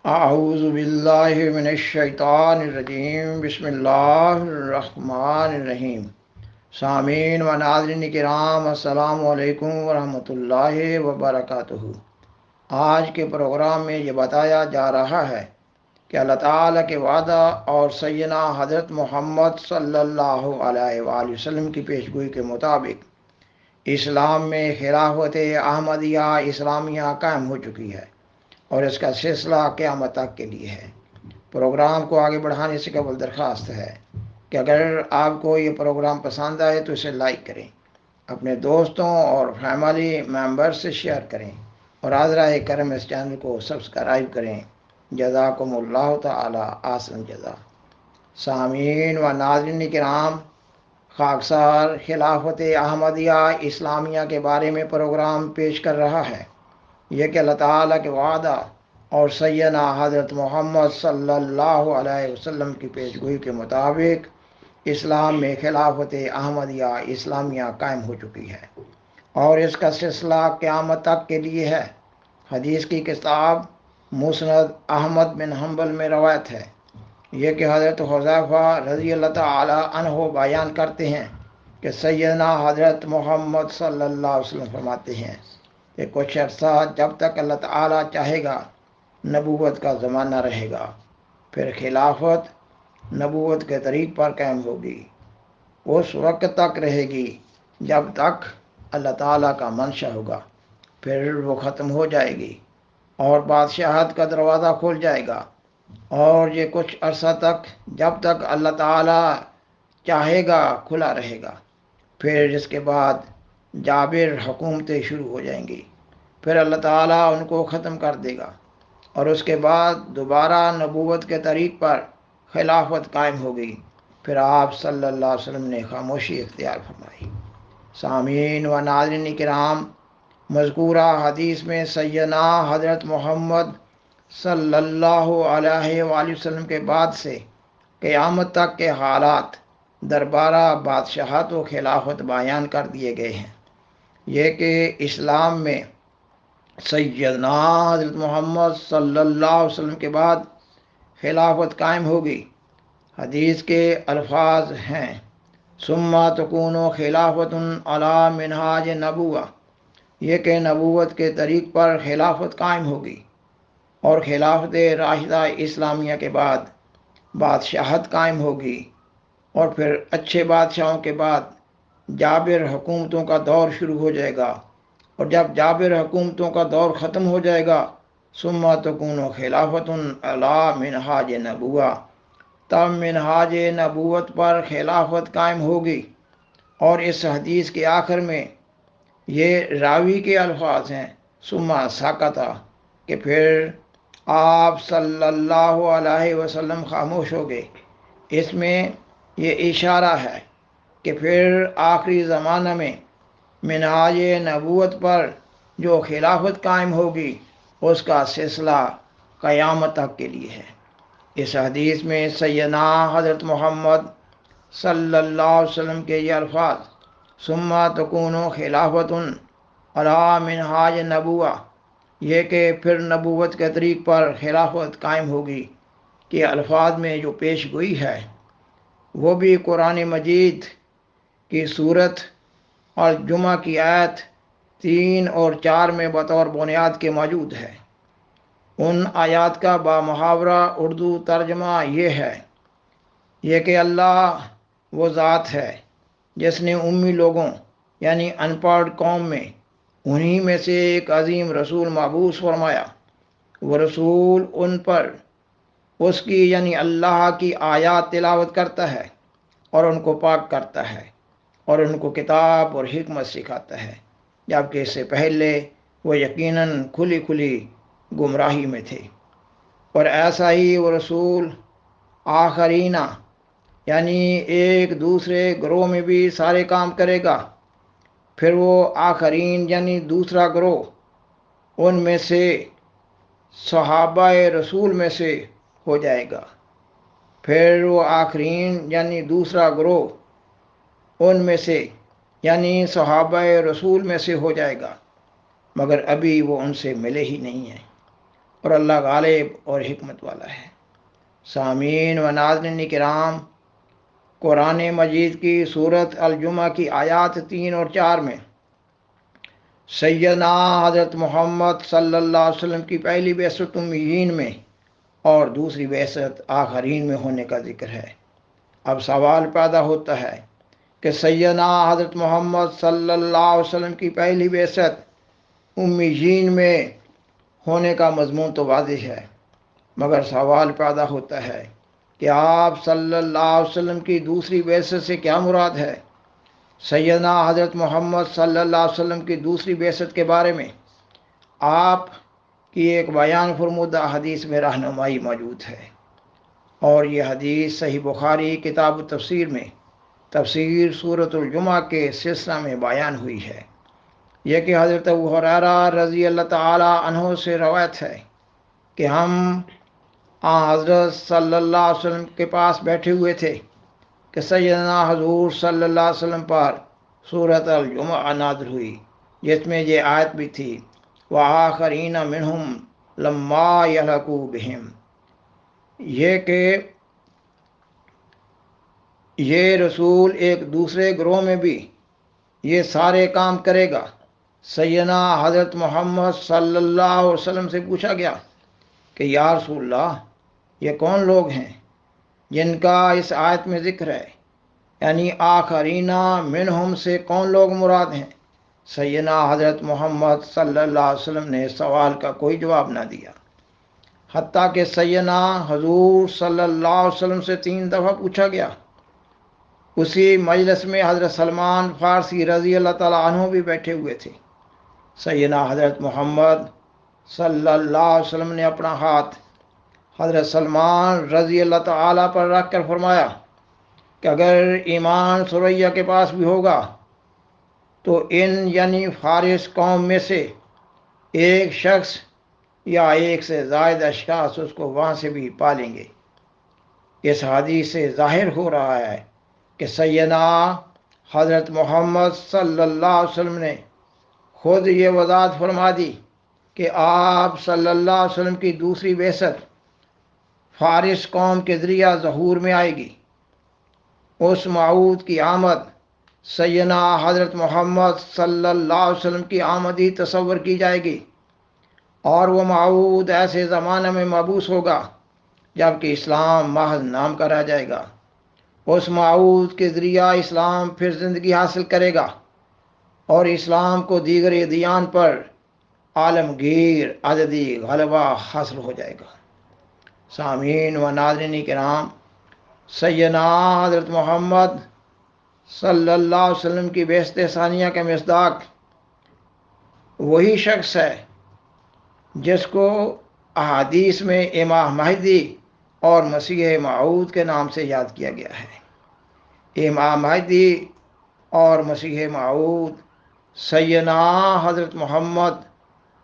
اعوذ باللہ من الشیطان الرجیم بسم اللہ الرحمن الرحیم۔ سامعین و ناظرین کرام، السلام علیکم ورحمۃ اللہ وبرکاتہ۔ آج کے پروگرام میں یہ بتایا جا رہا ہے کہ اللہ تعالیٰ کے وعدہ اور سیدنا حضرت محمد صلی اللہ علیہ وآلہ وسلم کی پیشگوئی کے مطابق اسلام میں خلافت احمدیہ اسلامیہ قائم ہو چکی ہے اور اس کا سلسلہ قیامت تک کے لیے ہے۔ پروگرام کو آگے بڑھانے سے قبل درخواست ہے کہ اگر آپ کو یہ پروگرام پسند آئے تو اسے لائک کریں، اپنے دوستوں اور فیملی ممبر سے شیئر کریں اور حاضرہ کرم اس چینل کو سبسکرائب کریں۔ جزاکم اللہ تعالی احسن جزا۔ سامعین و ناظرین کرام، خاکسار خلافت احمدیہ اسلامیہ کے بارے میں پروگرام پیش کر رہا ہے یہ کہ اللہ تعالیٰ کے وعدہ اور سیدنا حضرت محمد صلی اللہ علیہ وسلم کی پیشگوئی کے مطابق اسلام میں خلافت احمدیہ اسلامیہ قائم ہو چکی ہے اور اس کا سلسلہ قیامت تک کے لیے ہے۔ حدیث کی کتاب مسند احمد بن حنبل میں روایت ہے یہ کہ حضرت حذیفہ رضی اللہ تعالی عنہ بیان کرتے ہیں کہ سیدنا حضرت محمد صلی اللہ علیہ وسلم فرماتے ہیں کہ کچھ عرصہ جب تک اللہ تعالیٰ چاہے گا نبوت کا زمانہ رہے گا، پھر خلافت نبوت کے طریق پر قائم ہوگی، اس وقت تک رہے گی جب تک اللہ تعالیٰ کا منشا ہوگا، پھر وہ ختم ہو جائے گی اور بادشاہت کا دروازہ کھل جائے گا، اور یہ کچھ عرصہ تک جب تک اللہ تعالیٰ چاہے گا کھلا رہے گا، پھر اس کے بعد جابر حکومتیں شروع ہو جائیں گی، پھر اللہ تعالیٰ ان کو ختم کر دے گا اور اس کے بعد دوبارہ نبوت کے طریق پر خلافت قائم ہوگی۔ پھر آپ صلی اللہ علیہ وسلم نے خاموشی اختیار فرمائی۔ سامعین و ناظرین کرام، مذکورہ حدیث میں سیدنا حضرت محمد صلی اللہ علیہ وآلہ وسلم کے بعد سے قیامت تک کے حالات، دربارہ بادشاہت و خلافت بیان کر دیے گئے ہیں۔ یہ کہ اسلام میں سیدنا حضرت محمد صلی اللہ علیہ وسلم کے بعد خلافت قائم ہوگی۔ حدیث کے الفاظ ہیں ثم تکون خلافت علی منہاج نبوہ، یہ کہ نبوت کے طریق پر خلافت قائم ہوگی، اور خلافت راشدہ اسلامیہ کے بعد بادشاہت قائم ہوگی، اور پھر اچھے بادشاہوں کے بعد جابر حکومتوں کا دور شروع ہو جائے گا، اور جب جابر حکومتوں کا دور ختم ہو جائے گا ثم تکون خلافت علی منہاج نبوہ، تب منہاج نبوت پر خلافت قائم ہوگی۔ اور اس حدیث کے آخر میں یہ راوی کے الفاظ ہیں ثم سکت، کہ پھر آپ صلی اللہ علیہ وسلم خاموش ہو گئے۔ اس میں یہ اشارہ ہے کہ پھر آخری زمانہ میں منہاج نبوت پر جو خلافت قائم ہوگی اس کا سلسلہ قیامت تک کے لیے ہے۔ اس حدیث میں سیدنا حضرت محمد صلی اللہ علیہ وسلم کے یہ الفاظ ثم تکون خلافت علی منہاج نبوہ، یہ کہ پھر نبوت کے طریق پر خلافت قائم ہوگی، کہ الفاظ میں جو پیش گوئی ہے وہ بھی قرآن مجید کی صورت اور جمعہ کی آیت 3 اور 4 میں بطور بنیاد کے موجود ہے۔ ان آیات کا بامحاورہ اردو ترجمہ یہ کہ اللہ وہ ذات ہے جس نے امی لوگوں یعنی ان پڑھ قوم میں انہی میں سے ایک عظیم رسول مبعوث فرمایا۔ وہ رسول ان پر اس کی یعنی اللہ کی آیات تلاوت کرتا ہے اور ان کو پاک کرتا ہے اور ان کو کتاب اور حکمت سکھاتا ہے، جبکہ اس سے پہلے وہ یقیناً کھلی کھلی گمراہی میں تھے۔ اور ایسا ہی وہ رسول آخرینہ یعنی ایک دوسرے گروہ میں بھی سارے کام کرے گا، پھر وہ آخرین یعنی دوسرا گروہ ان میں سے صحابہ رسول میں سے ہو جائے گا، پھر وہ آخرین یعنی دوسرا گروہ ان میں سے یعنی صحابہ رسول میں سے ہو جائے گا، مگر ابھی وہ ان سے ملے ہی نہیں ہیں۔ اور اللہ غالب اور حکمت والا ہے۔ سامعین و ناظرین کرام، قرآن مجید کی سورت الجمعہ کی آیات 3 اور 4 میں سیدنا حضرت محمد صلی اللہ علیہ وسلم کی پہلی بعثت امیین میں اور دوسری بعثت آخرین میں ہونے کا ذکر ہے۔ اب سوال پیدا ہوتا ہے کہ سیدنا حضرت محمد صلی اللہ علیہ وسلم کی پہلی بعثت امیین میں ہونے کا مضمون تو واضح ہے، مگر سوال پیدا ہوتا ہے کہ آپ صلی اللہ علیہ وسلم کی دوسری بعثت سے کیا مراد ہے؟ سیدنا حضرت محمد صلی اللہ علیہ وسلم کی دوسری بعثت کے بارے میں آپ کی ایک بیان فرمودہ حدیث میں رہنمائی موجود ہے، اور یہ حدیث صحیح بخاری کتاب التفسیر میں تفسیر سورۃ الجمعہ کے سلسلہ میں بیان ہوئی ہے۔ یہ کہ حضرت ابو ہریرہ رضی اللہ تعالی عنہ سے روایت ہے کہ ہم حضرت صلی اللہ علیہ وسلم کے پاس بیٹھے ہوئے تھے کہ سیدنا حضور صلی اللہ علیہ وسلم پر سورۃ الجمعہ نازل ہوئی، جس میں یہ آیت بھی تھی وَآخَرِينَ مِنْهُمْ لَمَّا يَلْحَقُوا بِهِمْ، یہ کہ یہ رسول ایک دوسرے گروہ میں بھی یہ سارے کام کرے گا۔ سیدنا حضرت محمد صلی اللہ علیہ وسلم سے پوچھا گیا کہ یا رسول اللہ، یہ کون لوگ ہیں جن کا اس آیت میں ذکر ہے؟ یعنی آخرینہ منہم سے کون لوگ مراد ہیں؟ سیدنا حضرت محمد صلی اللہ علیہ وسلم نے اس سوال کا کوئی جواب نہ دیا، حتیٰ کہ سیدنا حضور صلی اللہ علیہ وسلم سے 3 دفعہ پوچھا گیا۔ اسی مجلس میں حضرت سلمان فارسی رضی اللہ تعالیٰ عنہ بھی بیٹھے ہوئے تھے۔ سیدنا حضرت محمد صلی اللہ علیہ وسلم نے اپنا ہاتھ حضرت سلمان رضی اللہ تعالیٰ پر رکھ کر فرمایا کہ اگر ایمان سریہ کے پاس بھی ہوگا تو یعنی فارس قوم میں سے ایک شخص یا ایک سے زائد اشخاص اس کو وہاں سے بھی پالیں گے۔ اس حدیث سے ظاہر ہو رہا ہے کہ سیدنا حضرت محمد صلی اللہ علیہ وسلم نے خود یہ وضاحت فرما دی کہ آپ صلی اللہ علیہ وسلم کی دوسری بعثت فارس قوم کے ذریعہ ظہور میں آئے گی۔ اس موعود کی آمد سیدنا حضرت محمد صلی اللہ علیہ وسلم کی آمد ہی تصور کی جائے گی، اور وہ موعود ایسے زمانے میں مبعوث ہوگا جبکہ اسلام محض نام کا رہ جائے گا۔ اس موعود کے ذریعہ اسلام پھر زندگی حاصل کرے گا اور اسلام کو دیگر ادیان پر عالمگیر عددی غلبہ حاصل ہو جائے گا۔ سامعین و ناظرین کرام، سیدنا حضرت محمد صلی اللہ علیہ وسلم کی بعثت ثانیہ کا مصداق وہی شخص ہے جس کو احادیث میں امام مہدی اور مسیح موعود کے نام سے یاد کیا گیا ہے۔ امام مہدی اور مسیح موعود سیدنا حضرت محمد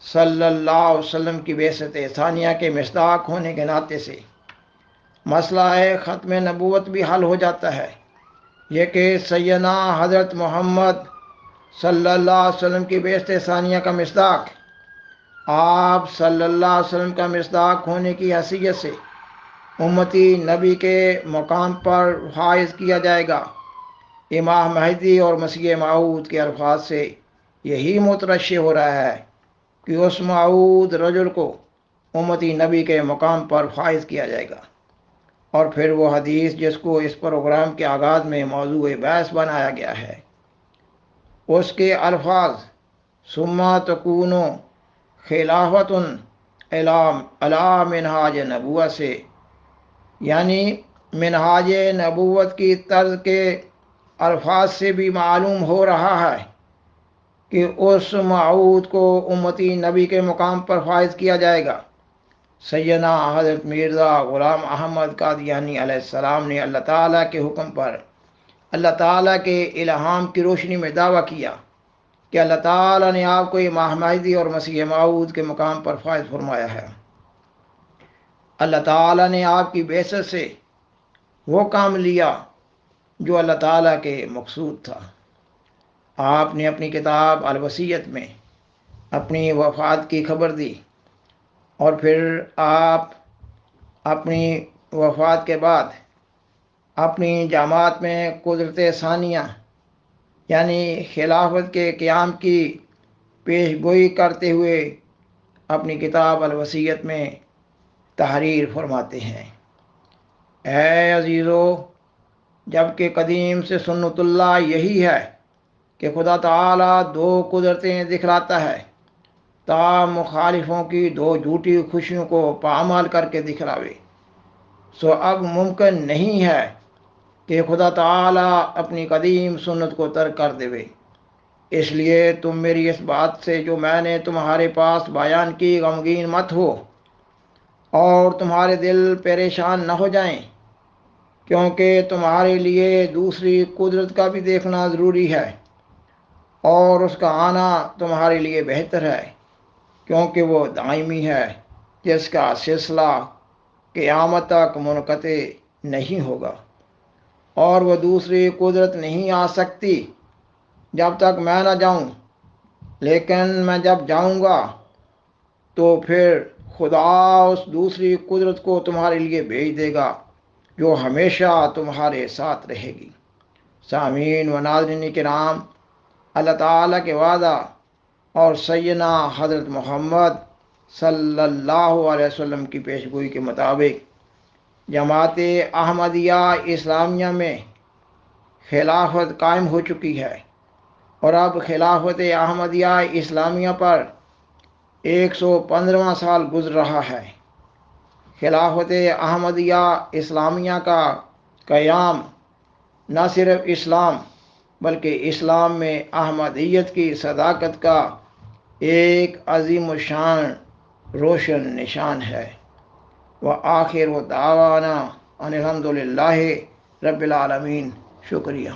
صلی اللہ علیہ وسلم کی بعثت ثانیہ کے مصداق ہونے کے ناطے سے مسئلہ ختم نبوت بھی حل ہو جاتا ہے۔ یہ کہ سیدنا حضرت محمد صلی اللہ علیہ وسلم کی بعثت ثانیہ کا مصداق آپ صلی اللہ علیہ وسلم کا مصداق ہونے کی حیثیت سے امتی نبی کے مقام پر فائز کیا جائے گا۔ امام مہدی اور مسیح موعود کے الفاظ سے یہی مترشح ہو رہا ہے کہ اس موعود رجل کو امتی نبی کے مقام پر فائز کیا جائے گا۔ اور پھر وہ حدیث جس کو اس پروگرام کے آغاز میں موضوع بحث بنایا گیا ہے، اس کے الفاظ ثم تکون خلافۃ علی منہاج نبوہ سے، یعنی منہاج نبوت کی طرز کے الفاظ سے بھی معلوم ہو رہا ہے کہ اس موعود کو امتی نبی کے مقام پر فائز کیا جائے گا۔ سیدنا حضرت مرزا غلام احمد قادیانی علیہ السلام نے اللہ تعالیٰ کے حکم پر اللہ تعالیٰ کے الہام کی روشنی میں دعویٰ کیا کہ اللہ تعالیٰ نے آپ کو امام مہدی اور مسیح موعود کے مقام پر فائز فرمایا ہے۔ اللہ تعالیٰ نے آپ کی بعثت سے وہ کام لیا جو اللہ تعالیٰ کے مقصود تھا۔ آپ نے اپنی کتاب الوصیت میں اپنی وفات کی خبر دی اور پھر آپ اپنی وفات کے بعد اپنی جماعت میں قدرت ثانیہ یعنی خلافت کے قیام کی پیش گوئی کرتے ہوئے اپنی کتاب الوصیت میں تحریر فرماتے ہیں۔ اے عزیزو، جبکہ قدیم سے سنت اللہ یہی ہے کہ خدا تعالیٰ دو قدرتیں دکھلاتا ہے تا مخالفوں کی دو جھوٹی خوشیوں کو پامال کر کے دکھلاوے، سو اب ممکن نہیں ہے کہ خدا تعالیٰ اپنی قدیم سنت کو ترک کر دے۔ اس لیے تم میری اس بات سے جو میں نے تمہارے پاس بیان کی غمگین مت ہو اور تمہارے دل پریشان نہ ہو جائیں، کیونکہ تمہارے لیے دوسری قدرت کا بھی دیکھنا ضروری ہے اور اس کا آنا تمہارے لیے بہتر ہے، کیونکہ وہ دائمی ہے جس کا سلسلہ قیامت تک منقطع نہیں ہوگا، اور وہ دوسری قدرت نہیں آ سکتی جب تک میں نہ جاؤں، لیکن میں جب جاؤں گا تو پھر خدا اس دوسری قدرت کو تمہارے لیے بھیج دے گا جو ہمیشہ تمہارے ساتھ رہے گی۔ سامعین و ناظرین کرام، اللہ تعالیٰ کے وعدہ اور سیدنا حضرت محمد صلی اللہ علیہ وسلم کی پیشگوئی کے مطابق جماعت احمدیہ اسلامیہ میں خلافت قائم ہو چکی ہے، اور اب خلافت احمدیہ اسلامیہ پر 115واں سال گزر رہا ہے۔ خلافت احمدیہ اسلامیہ کا قیام نہ صرف اسلام بلکہ اسلام میں احمدیت کی صداقت کا ایک عظیم الشان روشن نشان ہے۔ وآخر دعوانا ان الحمد للہ رب العالمین۔ شکریہ۔